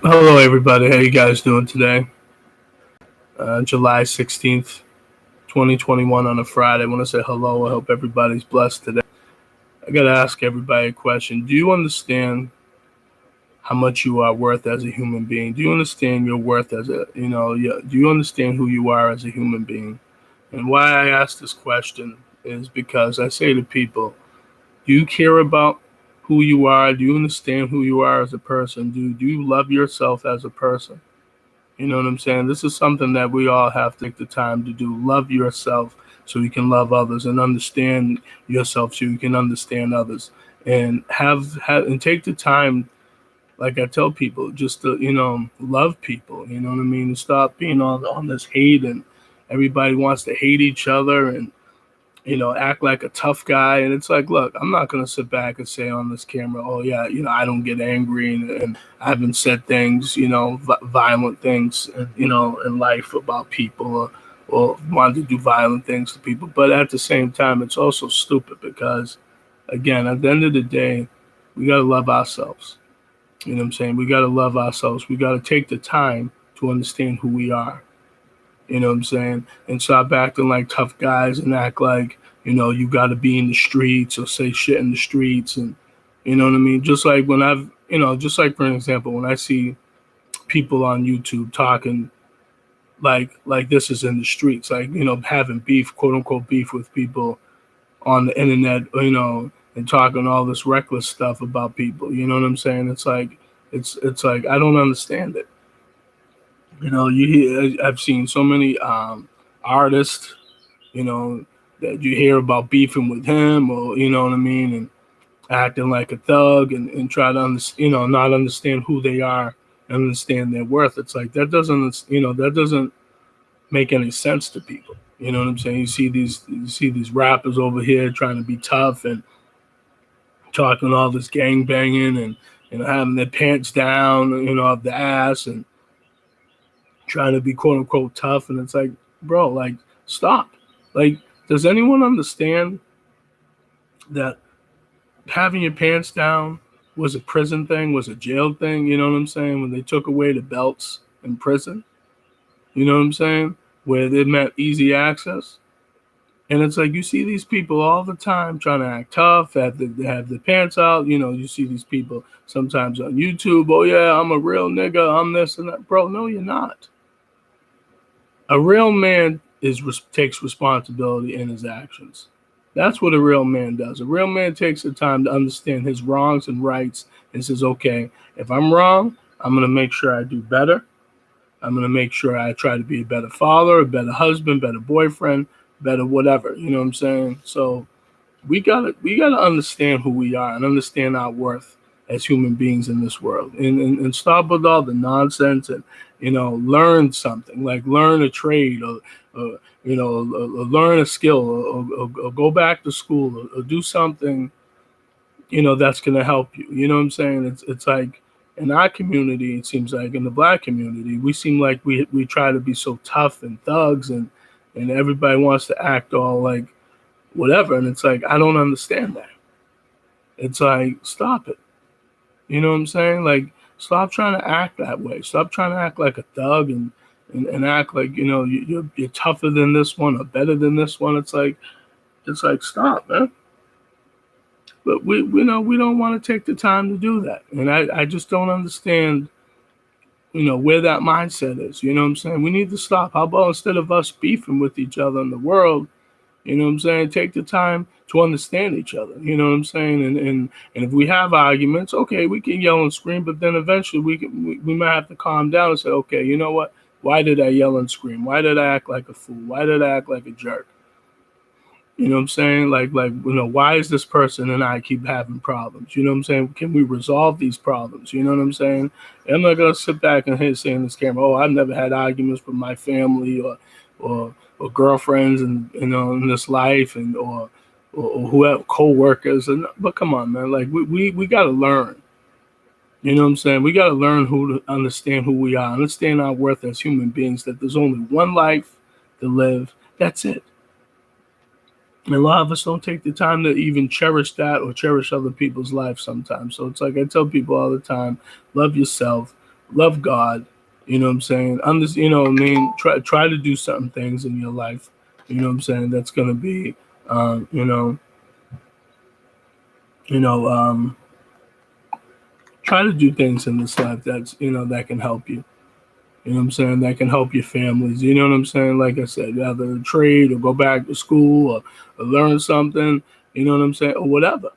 Hello, everybody. How you guys doing today? July 16th, 2021 on a Friday. I want to say hello. I hope everybody's blessed today. I got to ask everybody a question. Do you understand how much you are worth as a human being? Do you understand your worth as do you understand who you are as a human being? And why I ask this question is because I say to people, do you care about who you are? Do you understand who you are as a person? Do you love yourself as a person? You know what I'm saying? This is something that we all have to take the time to do. Love yourself so you can love others, and understand yourself so you can understand others. And have and take the time, like I tell people, just to love people. You know what I mean? And stop being on this hate, and everybody wants to hate each other, and act like a tough guy. And it's like, look, I'm not going to sit back and say on this camera, oh, yeah, I don't get angry, and I haven't said things, violent things, in life about people, or wanted to do violent things to people. But at the same time, it's also stupid because, again, at the end of the day, we got to love ourselves. You know what I'm saying? We got to love ourselves. We got to take the time to understand who we are. You know what I'm saying? And stop acting like tough guys and act like, you got to be in the streets or say shit in the streets. And, you know what I mean? Just like just like, for an example, when I see people on YouTube talking like this is in the streets, like, having beef, quote unquote, beef with people on the internet, and talking all this reckless stuff about people. You know what I'm saying? It's like I don't understand it. I've seen so many artists, you know, that you hear about beefing with him, or you know what I mean, and acting like a thug, and try to not understand who they are and understand their worth. It's like that doesn't make any sense to people. You know what I'm saying? You see these rappers over here trying to be tough and talking all this gang banging, and having their pants down, off the ass, and trying to be quote unquote tough. And it's like, bro, like, stop. Like, does anyone understand that having your pants down was a prison thing, was a jail thing? You know what I'm saying? When they took away the belts in prison, you know what I'm saying? Where they meant easy access. And it's like you see these people all the time trying to act tough, have their pants out. You see these people sometimes on YouTube. Oh yeah, I'm a real nigga. I'm this and that, bro. No, you're not. A real man takes responsibility in his actions. That's what a real man does. A real man takes the time to understand his wrongs and rights and says, okay, if I'm wrong, I'm going to make sure I do better. I'm going to make sure I try to be a better father, a better husband, better boyfriend, better whatever. You know what I'm saying? So we gotta understand who we are and understand our worth as human beings in this world, and stop with all the nonsense, and learn something, like learn a trade, or learn a skill, or go back to school, or do something that's going to help you. You know what I'm saying? It's like, in our community, it seems like in the black community, we seem like we try to be so tough and thugs, and everybody wants to act all like whatever. And it's like, I don't understand that. It's like, stop it. You know what I'm saying? Like, stop trying to act that way. Stop trying to act like a thug, and act like you're tougher than this one or better than this one. It's like stop, man. But we don't want to take the time to do that, and I just don't understand where that mindset is. You know what I'm saying? We need to stop. How about, instead of us beefing with each other in the world, you know what I'm saying, take the time to understand each other. You know what I'm saying? And if we have arguments, okay, we can yell and scream, but then eventually we might have to calm down and say, okay, you know what? Why did I yell and scream? Why did I act like a fool? Why did I act like a jerk? You know what I'm saying? Like why is this person and I keep having problems? You know what I'm saying? Can we resolve these problems? You know what I'm saying? And I'm not gonna sit back and say in this camera, oh, I've never had arguments with my family, or girlfriends, and in this life, and or whoever, co-workers. And but come on, man, like we gotta learn. You know what I'm saying? We gotta learn who to understand who we are, understand our worth as human beings. That there's only one life to live. That's it. And a lot of us don't take the time to even cherish that, or cherish other people's lives sometimes. So it's like I tell people all the time, love yourself, love God. You know what I'm saying? Try to do certain things in your life. You know what I'm saying? That's gonna be, um, you know, you know, try to do things in this life that's that can help you. You know what I'm saying? That can help your families. You know what I'm saying? Like I said, either trade or go back to school or learn something. You know what I'm saying? Or whatever.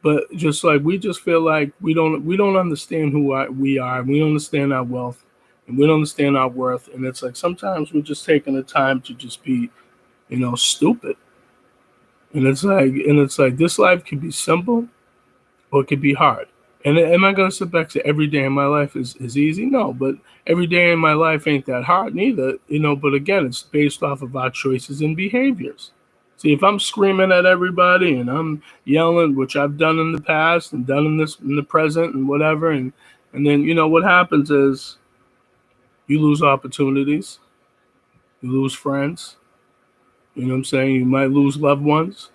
But just like we just feel like we don't understand we are. We don't understand our wealth, and we don't understand our worth. And it's like sometimes we're just taking the time to just be stupid. And it's like this life can be simple or it could be hard. And am I gonna sit back and say every day in my life is easy? No, but every day in my life ain't that hard neither. But again, it's based off of our choices and behaviors. See, if I'm screaming at everybody and I'm yelling, which I've done in the past and done in the present and whatever, and then what happens is you lose opportunities, you lose friends. You know what I'm saying? You might lose loved ones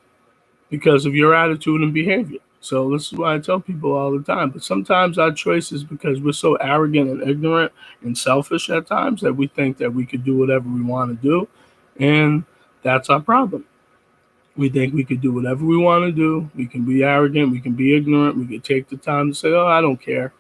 because of your attitude and behavior. So this is why I tell people all the time. But sometimes our choices, because we're so arrogant and ignorant and selfish at times, that we think that we could do whatever we want to do, and that's our problem. We think we could do whatever we want to do. We can be arrogant. We can be ignorant. We can take the time to say, "Oh, I don't care,"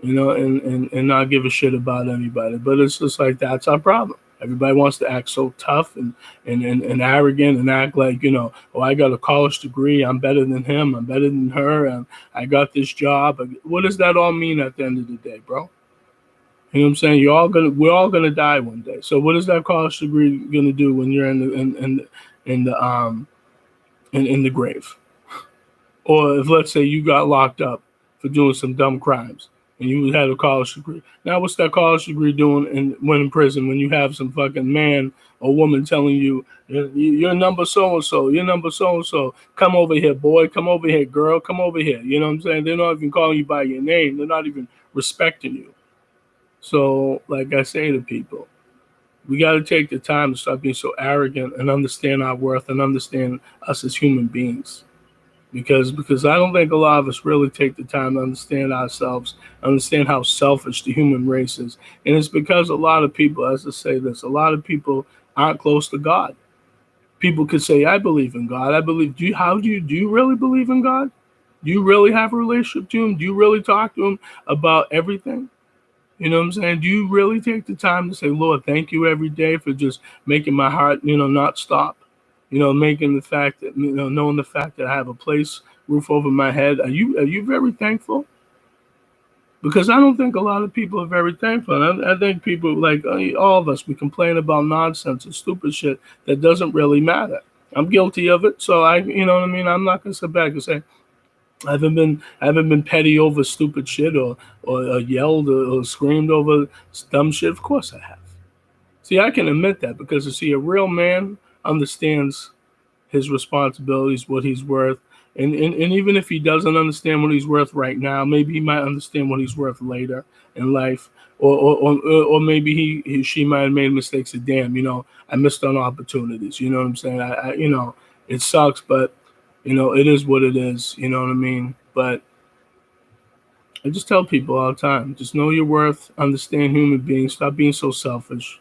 and not give a shit about anybody. But it's just like that's our problem. Everybody wants to act so tough and arrogant and act like, oh, I got a college degree. I'm better than him. I'm better than her. And I got this job. What does that all mean at the end of the day, bro? You know what I'm saying? We're all gonna die one day. So what is that college degree gonna do when you're in the in the grave? Or if let's say you got locked up for doing some dumb crimes and you had a college degree. Now what's that college degree doing when in prison when you have some fucking man or woman telling you you're number so and so, you're number so and so, come over here, boy, come over here, girl, come over here. You know what I'm saying? They're not even calling you by your name. They're not even respecting you. So, like I say to people, we got to take the time to stop being so arrogant and understand our worth and understand us as human beings because I don't think a lot of us really take the time to understand ourselves, understand how selfish the human race is, and it's because a lot of people, as I say this, a lot of people aren't close to God. People could say, "I believe in God. I believe." Do you really believe in God? Do you really have a relationship to Him? Do you really talk to Him about everything? You know what I'm saying? Do you really take the time to say, Lord, thank you every day for just making my heart, not stop? Making the fact that, knowing the fact that I have a place, roof over my head. Are you very thankful? Because I don't think a lot of people are very thankful. And I think people, like all of us, we complain about nonsense and stupid shit that doesn't really matter. I'm guilty of it. So you know what I mean? I'm not going to sit back and say, I haven't been petty over stupid shit or yelled or screamed over dumb shit. Of course I have. See, I can admit that because a real man understands his responsibilities, what he's worth, and even if he doesn't understand what he's worth right now, maybe he might understand what he's worth later in life, or maybe she might have made mistakes. Of damn, I missed on opportunities. You know what I'm saying? It sucks, but it is what it is. You know what I mean? But I just tell people all the time, just know your worth, understand human beings, stop being so selfish.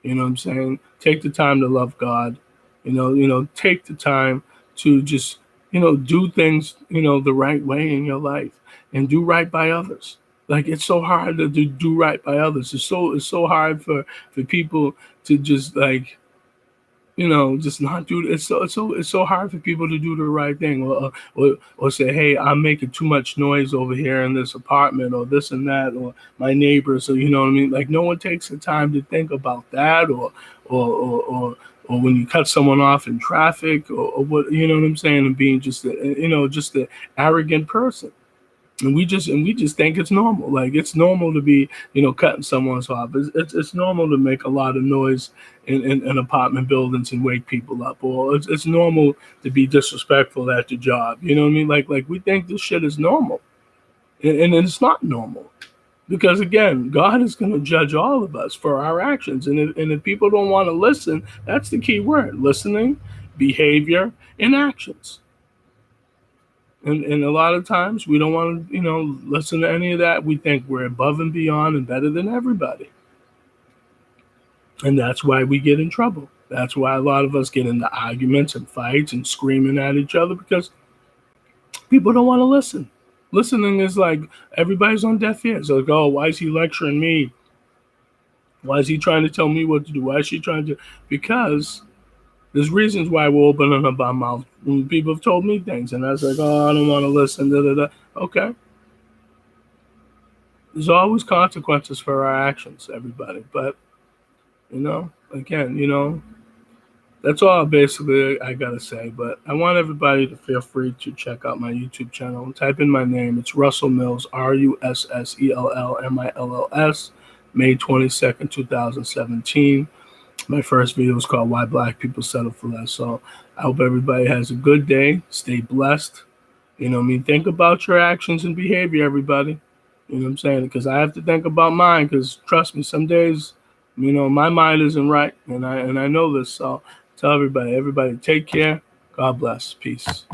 You know what I'm saying? Take the time to love God. Take the time to just, do things, the right way in your life and do right by others. Like it's so hard to do right by others. It's so hard for people to just like just not do it. It's so hard for people to do the right thing, or say, hey, I'm making too much noise over here in this apartment, or this and that, or my neighbors, or you know what I mean. Like no one takes the time to think about that, or when you cut someone off in traffic, or what you know what I'm saying, and being just an arrogant person. And we just think it's normal. Like it's normal to be, cutting someone's off. It's normal to make a lot of noise in apartment buildings and wake people up, or it's normal to be disrespectful at your job. You know what I mean? Like we think this shit is normal, and it's not normal. Because again, God is going to judge all of us for our actions, and if people don't want to listen, that's the key word: listening, behavior, and actions. And a lot of times we don't want to, listen to any of that. We think we're above and beyond and better than everybody. And that's why we get in trouble. That's why a lot of us get into arguments and fights and screaming at each other, because people don't want to listen. Listening is like everybody's on deaf ears. Like, oh, why is he lecturing me? Why is he trying to tell me what to do? Why is she trying to? Because there's reasons why we're opening up our mouth. When people have told me things, and I was like, oh, I don't want to listen. Da, da, da. Okay. There's always consequences for our actions, everybody. But, again, that's all basically I got to say. But I want everybody to feel free to check out my YouTube channel and type in my name. It's Russell Mills, RussellMills, May 22nd, 2017. My first video was called Why Black People Settle for Less. So I hope everybody has a good day. Stay blessed. Think about your actions and behavior, everybody. You know what I'm saying? Because I have to think about mine, because trust me, some days, my mind isn't right. And I know this. So tell everybody take care. God bless. Peace.